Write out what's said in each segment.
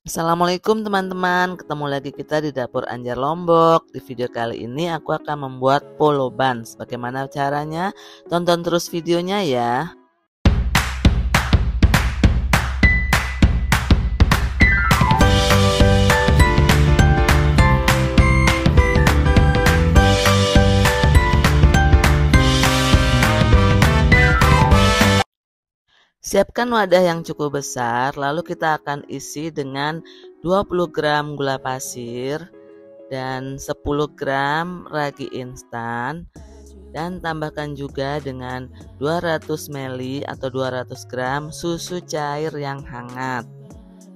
Assalamualaikum teman-teman, ketemu lagi kita di dapur Anjar Lombok. Di video kali ini aku akan membuat polo buns. Bagaimana caranya? Tonton terus videonya ya. Siapkan wadah yang cukup besar, lalu kita akan isi dengan 20 gram gula pasir dan 10 gram ragi instan, dan tambahkan juga dengan 200 ml atau 200 gram susu cair yang hangat.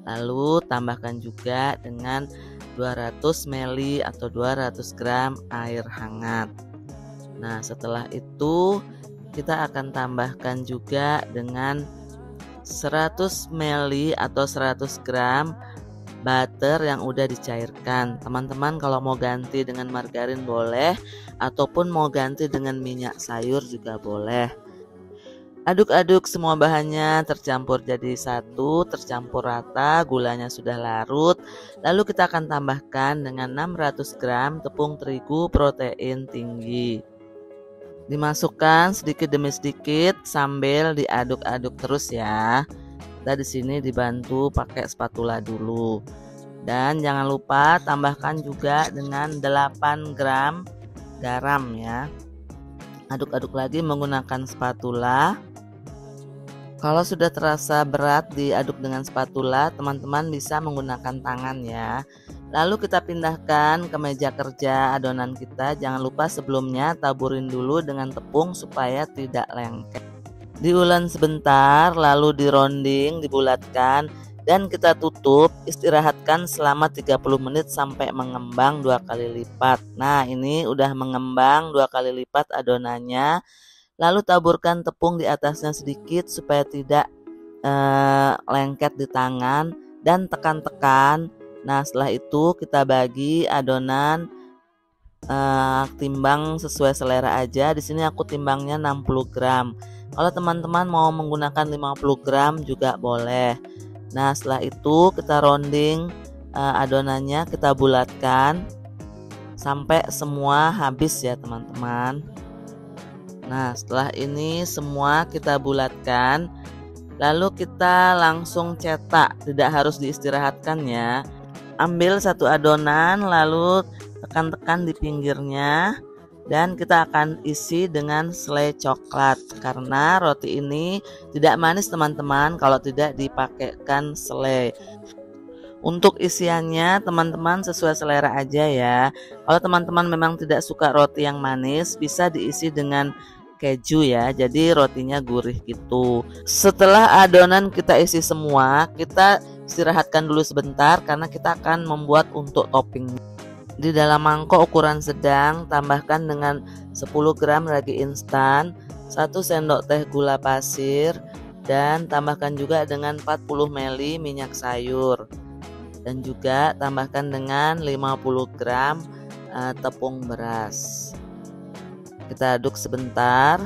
Lalu tambahkan juga dengan 200 ml atau 200 gram air hangat. Nah, setelah itu kita akan tambahkan juga dengan 100 ml atau 100 gram butter yang udah dicairkan. Teman-teman kalau mau ganti dengan margarin boleh, ataupun mau ganti dengan minyak sayur juga boleh. Aduk-aduk semua bahannya tercampur jadi satu, tercampur rata, gulanya sudah larut. Lalu kita akan tambahkan dengan 600 gram tepung terigu protein tinggi. Dimasukkan sedikit demi sedikit sambil diaduk-aduk terus ya. Kita di sini dibantu pakai spatula dulu. Dan jangan lupa tambahkan juga dengan 8 gram garam ya. Aduk-aduk lagi menggunakan spatula. Kalau sudah terasa berat diaduk dengan spatula, teman-teman bisa menggunakan tangan ya. Lalu kita pindahkan ke meja kerja adonan kita. Jangan lupa sebelumnya taburin dulu dengan tepung supaya tidak lengket. Diulen sebentar, lalu dironding, dibulatkan, dan kita tutup. Istirahatkan selama 30 menit sampai mengembang 2 kali lipat. Nah, ini udah mengembang 2 kali lipat adonannya. Lalu taburkan tepung di atasnya sedikit supaya tidak lengket di tangan, dan tekan-tekan. Nah, setelah itu kita bagi adonan, timbang sesuai selera aja. Di sini aku timbangnya 60 gram. Kalau teman-teman mau menggunakan 50 gram juga boleh. Nah, setelah itu kita rounding adonannya, kita bulatkan sampai semua habis ya teman-teman. Nah, setelah ini semua kita bulatkan, lalu kita langsung cetak, tidak harus diistirahatkan ya. Ambil satu adonan, lalu tekan-tekan di pinggirnya, dan kita akan isi dengan selai coklat. Karena roti ini tidak manis teman-teman kalau tidak dipakaikan selai. Untuk isiannya teman-teman sesuai selera aja ya. Kalau teman-teman memang tidak suka roti yang manis, bisa diisi dengan keju ya, jadi rotinya gurih gitu. Setelah adonan kita isi semua, kita istirahatkan dulu sebentar karena kita akan membuat untuk topping. Di dalam mangkok ukuran sedang, tambahkan dengan 10 gram ragi instan, 1 sendok teh gula pasir, dan tambahkan juga dengan 40 ml minyak sayur, dan juga tambahkan dengan 50 gram tepung beras. Kita aduk sebentar,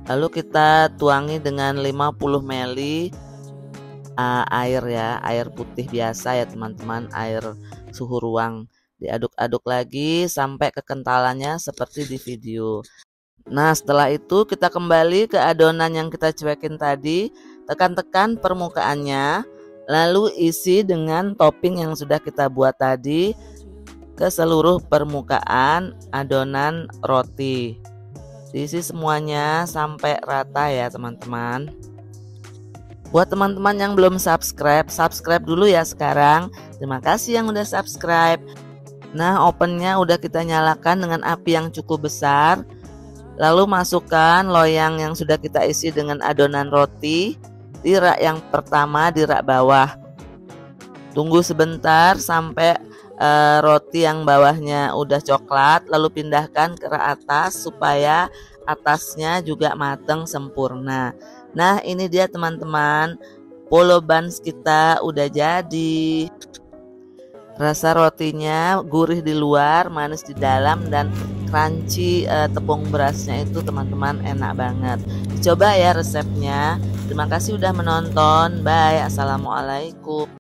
lalu kita tuangi dengan 50 ml air ya, air putih biasa ya teman-teman, air suhu ruang. Diaduk-aduk lagi sampai kekentalannya seperti di video. Nah, setelah itu kita kembali ke adonan yang kita cuekin tadi, tekan-tekan permukaannya, lalu isi dengan topping yang sudah kita buat tadi ke seluruh permukaan adonan roti. Diisi semuanya sampai rata ya teman-teman. Buat teman-teman yang belum subscribe, subscribe dulu ya sekarang. Terima kasih yang udah subscribe. Nah, ovennya udah kita nyalakan dengan api yang cukup besar. Lalu masukkan loyang yang sudah kita isi dengan adonan roti di rak yang pertama, di rak bawah. Tunggu sebentar sampai roti yang bawahnya udah coklat, lalu pindahkan ke rak atas supaya atasnya juga matang sempurna. Nah, ini dia teman-teman, polo buns kita udah jadi. Rasa rotinya gurih di luar, manis di dalam, dan crunchy tepung berasnya itu teman-teman enak banget. Coba ya resepnya. Terima kasih udah menonton. Bye. Assalamualaikum.